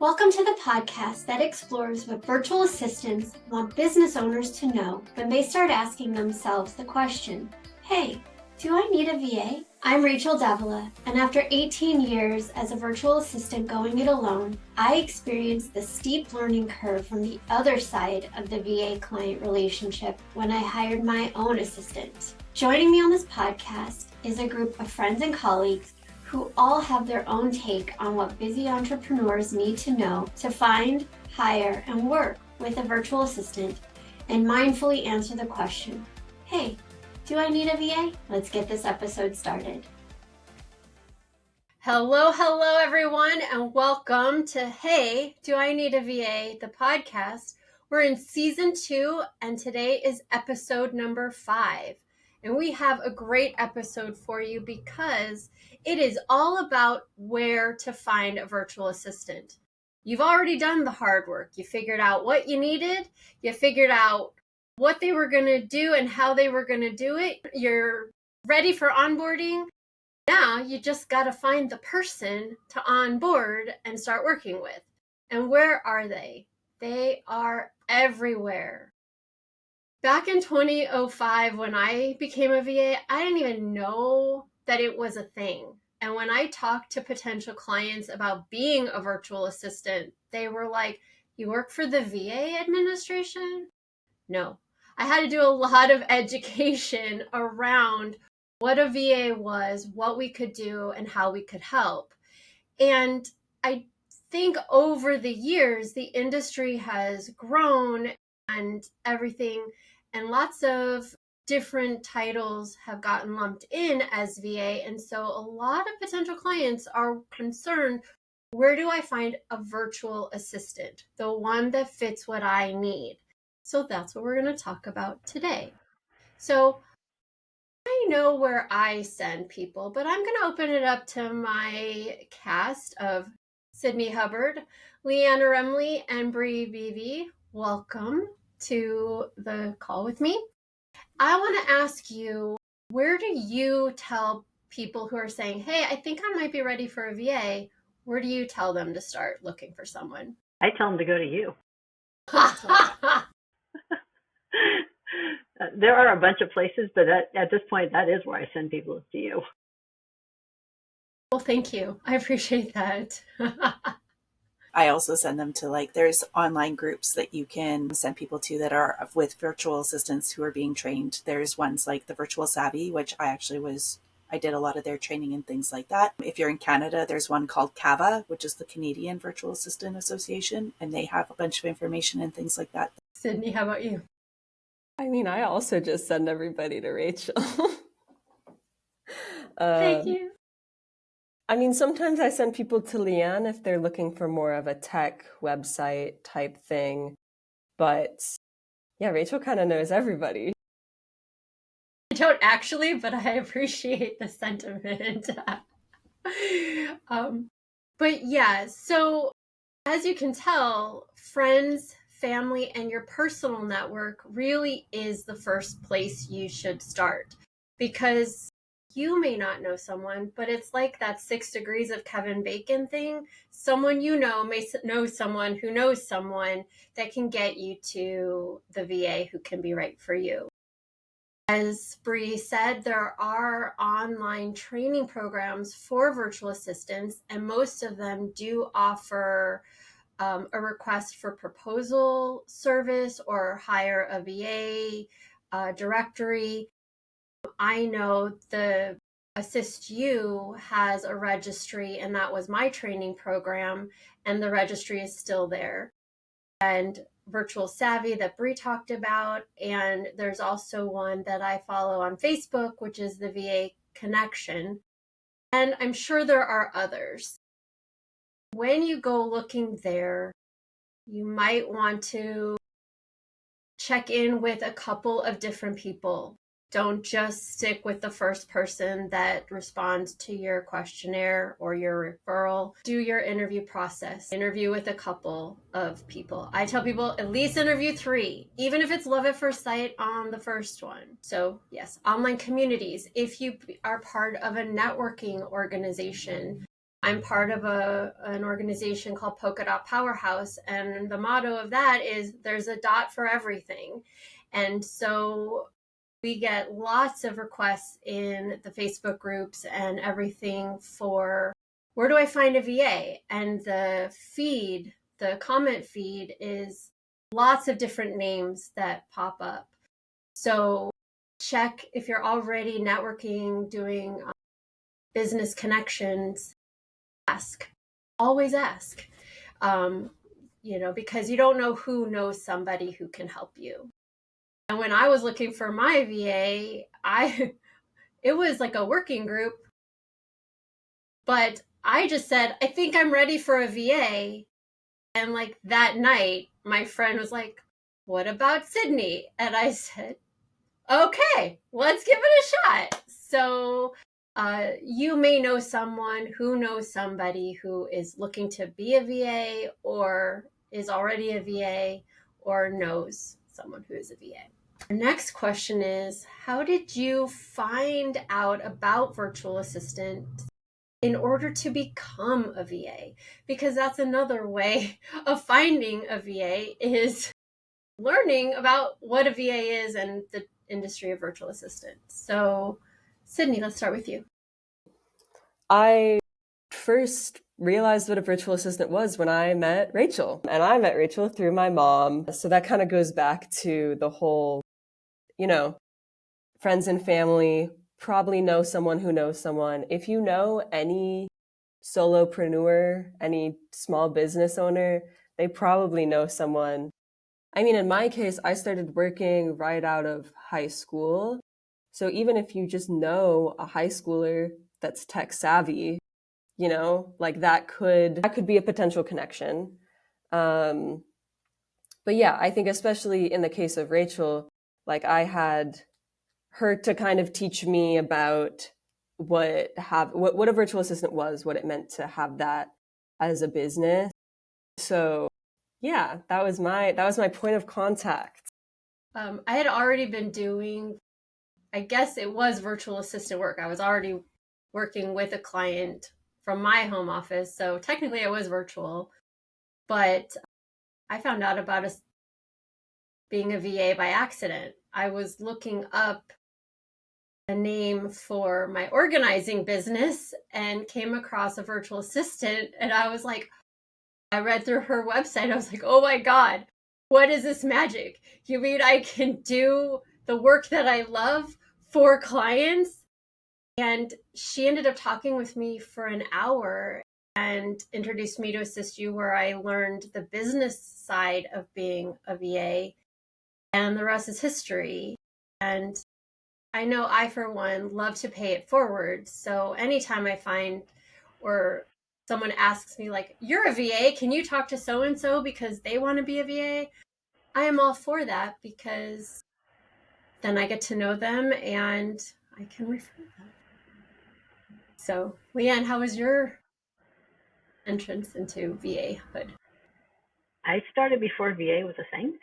Welcome to the podcast that explores what virtual assistants want business owners to know when they start asking themselves the question, hey, do I need a VA? I'm Rachel Davila, and after 18 years as a virtual assistant going it alone, I experienced the steep learning curve from the other side of the VA client relationship when I hired my own assistant. Joining me on this podcast is a group of friends and colleagues who all have their own take on what busy entrepreneurs need to know to find, hire, and work with a virtual assistant, and mindfully answer the question, hey, do I need a VA? Let's get this episode started. Hello, everyone, and welcome to Hey, Do I Need a VA, the podcast. We're in season 2, and today is episode number 5. And we have a great episode for you because it is all about where to find a virtual assistant. You've already done the hard work. You figured out what you needed. You figured out what they were going to do and how they were going to do it. You're ready for onboarding. Now you just got to find the person to onboard and start working with. And where are they? They are everywhere. Back in 2005, when I became a VA, I didn't even know that it was a thing. And when I talked to potential clients about being a virtual assistant, they were like, you work for the VA administration? No. I had to do a lot of education around what a VA was, what we could do, and how we could help. And I think over the years, the industry has grown and everything, and lots of different titles have gotten lumped in as VA. And so a lot of potential clients are concerned, where do I find a virtual assistant? The one that fits what I need. So that's what we're going to talk about today. So I know where I send people, but I'm going to open it up to my cast of Sydney Hubbard, Leanna Remley, and Bree Beebe. Welcome to the call with me. I want to ask you, where do you tell people who are saying, hey, I think I might be ready for a VA, where do you tell them to start looking for someone? I tell them to go to you. There are a bunch of places, but at this point, that is where I send people to you. Well, thank you. I appreciate that. I also send them to there's online groups that you can send people to that are with virtual assistants who are being trained. There's ones like the Virtual Savvy, which I did a lot of their training and things like that. If you're in Canada, there's one called CAVA, which is the Canadian Virtual Assistant Association, and they have a bunch of information and things like that. Sydney, how about you? I mean, I also just send everybody to Rachel. Thank you. I mean, sometimes I send people to Leanne if they're looking for more of a tech website type thing. But yeah, Rachel kind of knows everybody. I don't actually, but I appreciate the sentiment. But yeah, so as you can tell, friends, family, and your personal network really is the first place you should start, because you may not know someone, but it's like that 6 degrees of Kevin Bacon thing. Someone you know may know someone who knows someone that can get you to the VA who can be right for you. As Bree said, there are online training programs for virtual assistants, and most of them do offer a request for proposal service or hire a VA directory. I know the Assist You has a registry, and that was my training program, and the registry is still there. And Virtual Savvy that Bree talked about, and there's also one that I follow on Facebook, which is the VA Connection. And I'm sure there are others. When you go looking there, you might want to check in with a couple of different people. Don't just stick with the first person that responds to your questionnaire or your referral. Do your interview process. Interview with a couple of people. I tell people at least interview 3, even if it's love at first sight on the first one. So yes, online communities. If you are part of a networking organization, I'm part of an organization called Polka Dot Powerhouse, and the motto of that is there's a dot for everything. And so we get lots of requests in the Facebook groups and everything for where do I find a VA? And the comment feed is lots of different names that pop up. So check if you're already networking, doing business connections, ask. Always ask. Because you don't know who knows somebody who can help you. And when I was looking for my VA, it was like a working group, but I just said, I think I'm ready for a VA. And like that night, my friend was like, what about Sydney? And I said, okay, let's give it a shot. So you may know someone who knows somebody who is looking to be a VA or is already a VA or knows someone who is a VA. Our next question is, how did you find out about virtual assistant in order to become a VA? Because that's another way of finding a VA is learning about what a VA is and the industry of virtual assistants. So, Sydney, let's start with you. I first realized what a virtual assistant was when I met Rachel. And I met Rachel through my mom. So that kind of goes back to the whole, friends and family probably know someone who knows someone. If you know any solopreneur, any small business owner, they probably know someone. I mean, in my case, I started working right out of high school. So even if you just know a high schooler that's tech savvy, like that could be a potential connection. But yeah, I think especially in the case of Rachel, like I had her to kind of teach me about what a virtual assistant was, what it meant to have that as a business. So yeah, that was my point of contact. I had already been doing, I guess it was virtual assistant work. I was already working with a client from my home office. So technically it was virtual, but I found out about us being a VA by accident. I was looking up a name for my organizing business and came across a virtual assistant. And I was like, I read through her website. I was like, oh my God, what is this magic? You mean I can do the work that I love for clients? And she ended up talking with me for an hour and introduced me to Assist You, where I learned the business side of being a VA. And the rest is history. And I know I, for one, love to pay it forward. So anytime I find or someone asks me like, you're a VA, can you talk to so-and-so because they want to be a VA? I am all for that because then I get to know them and I can refer them. So, Leanne, how was your entrance into VA-hood? I started before VA was a thing.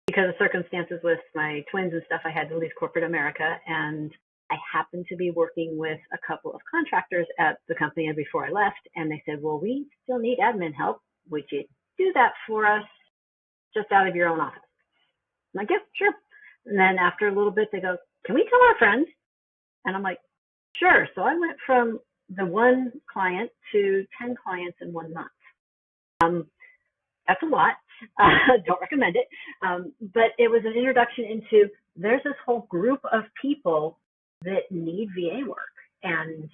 Because of circumstances with my twins and stuff, I had to leave corporate America, and I happened to be working with a couple of contractors at the company before I left, and they said, well, we still need admin help. Would you do that for us just out of your own office? I'm like, yeah, sure. And then after a little bit, they go, can we tell our friends? And I'm like, sure. So I went from the one client to 10 clients in 1 month. That's a lot. Don't recommend it. But it was an introduction into there's this whole group of people that need VA work. And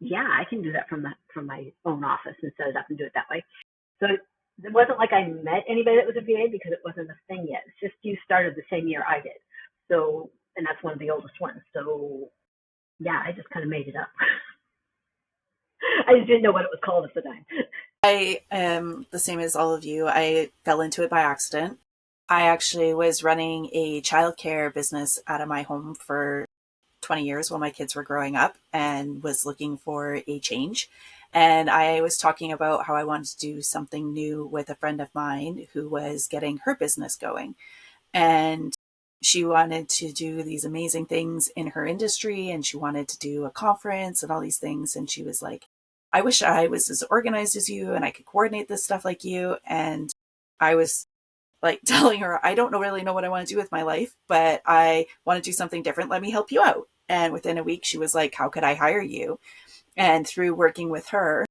yeah, I can do that from my own office and set it up and do it that way. So it wasn't like I met anybody that was a VA because it wasn't a thing yet. It's just you started the same year I did. So, and that's one of the oldest ones. So yeah, I just kind of made it up. I just didn't know what it was called at the time. I am the same as all of you. I fell into it by accident. I actually was running a childcare business out of my home for 20 years while my kids were growing up and was looking for a change. And I was talking about how I wanted to do something new with a friend of mine who was getting her business going. And she wanted to do these amazing things in her industry, and she wanted to do a conference and all these things. And she was like, I wish I was as organized as you and I could coordinate this stuff like you. And I was like telling her, I don't really know what I want to do with my life, but I want to do something different. Let me help you out. And within a week, she was like, how could I hire you? And through working with her,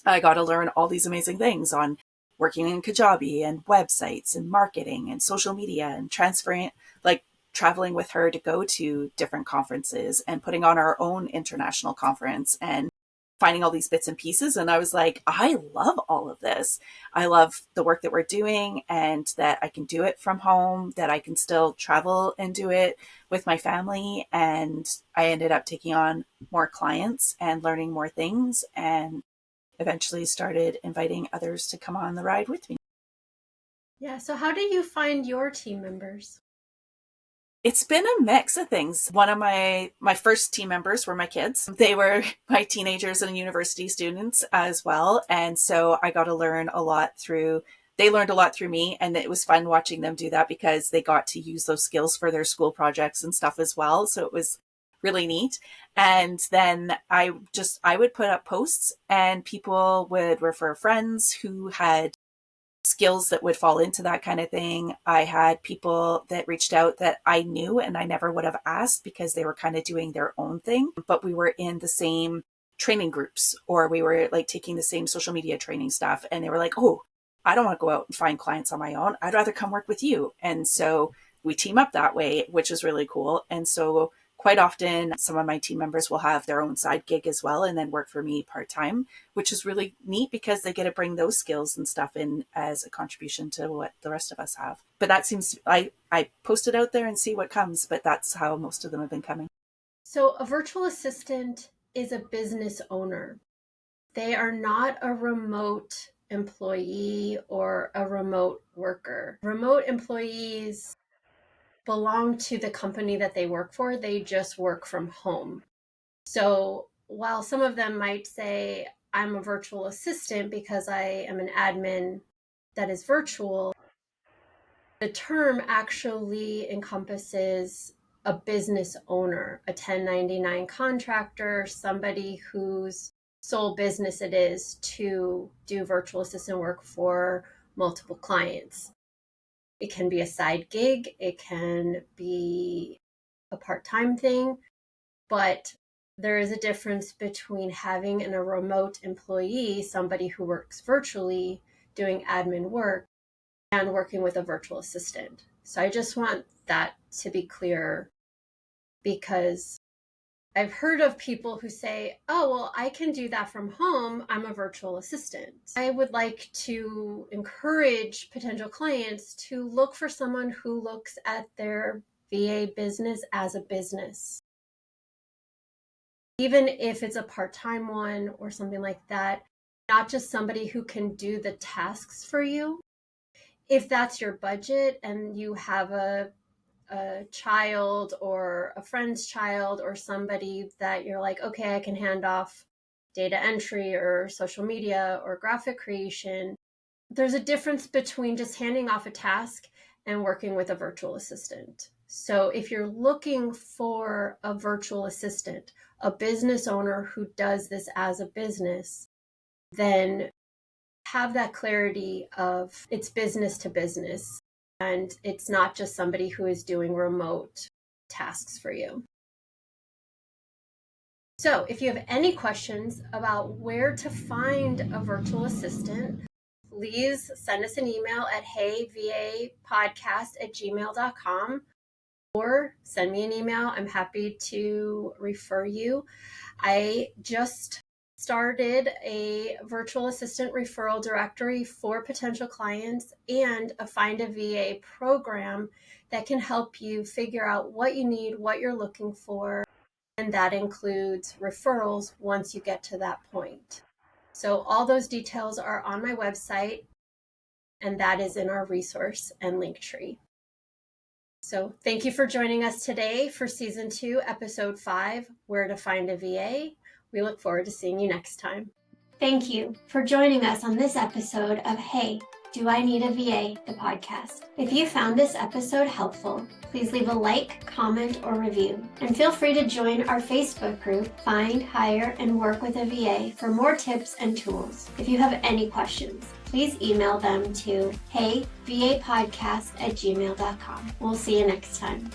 I got to learn all these amazing things on working in Kajabi and websites and marketing and social media and transferring, like traveling with her to go to different conferences and putting on our own international conference and finding all these bits and pieces. And I was like, I love all of this. I love the work that we're doing and that I can do it from home, that I can still travel and do it with my family. And I ended up taking on more clients and learning more things, and eventually started inviting others to come on the ride with me. Yeah. So how do you find your team members? It's been a mix of things. One of my first team members were my kids. They were my teenagers and university students as well. And so I got to learn a lot they learned a lot through me. And it was fun watching them do that because they got to use those skills for their school projects and stuff as well. So it was really neat. And then I would put up posts and people would refer friends who had skills that would fall into that kind of thing. I had people that reached out that I knew and I never would have asked because they were kind of doing their own thing, but we were in the same training groups or we were like taking the same social media training stuff. And they were like, oh, I don't want to go out and find clients on my own. I'd rather come work with you. And so we team up that way, which is really cool. And so quite often, some of my team members will have their own side gig as well and then work for me part-time, which is really neat because they get to bring those skills and stuff in as a contribution to what the rest of us have. But that seems, I post it out there and see what comes, but that's how most of them have been coming. So a virtual assistant is a business owner. They are not a remote employee or a remote worker. Remote employees belong to the company that they work for. They just work from home. So while some of them might say, I'm a virtual assistant because I am an admin that is virtual, the term actually encompasses a business owner, a 1099 contractor, somebody whose sole business it is to do virtual assistant work for multiple clients. It can be a side gig, it can be a part-time thing, but there is a difference between having a remote employee, somebody who works virtually doing admin work, and working with a virtual assistant. So I just want that to be clear because I've heard of people who say, oh, well, I can do that from home. I'm a virtual assistant. I would like to encourage potential clients to look for someone who looks at their VA business as a business. Even if it's a part-time one or something like that, not just somebody who can do the tasks for you. If that's your budget and you have a child or a friend's child or somebody that you're like, okay, I can hand off data entry or social media or graphic creation. There's a difference between just handing off a task and working with a virtual assistant. So if you're looking for a virtual assistant, a business owner who does this as a business, then have that clarity of it's business to business. And it's not just somebody who is doing remote tasks for you. So if you have any questions about where to find a virtual assistant, please send us an email at heyvapodcast@gmail.com or send me an email. I'm happy to refer you. I just started a virtual assistant referral directory for potential clients and a Find a VA program that can help you figure out what you need, what you're looking for, and that includes referrals once you get to that point. So all those details are on my website, and that is in our resource and link tree. So thank you for joining us today for Season 2, Episode 5, Where to Find a VA. We look forward to seeing you next time. Thank you for joining us on this episode of Hey, Do I Need a VA, the podcast. If you found this episode helpful, please leave a like, comment, or review. And feel free to join our Facebook group, Find, Hire, and Work with a VA for more tips and tools. If you have any questions, please email them to heyvapodcast@gmail.com. We'll see you next time.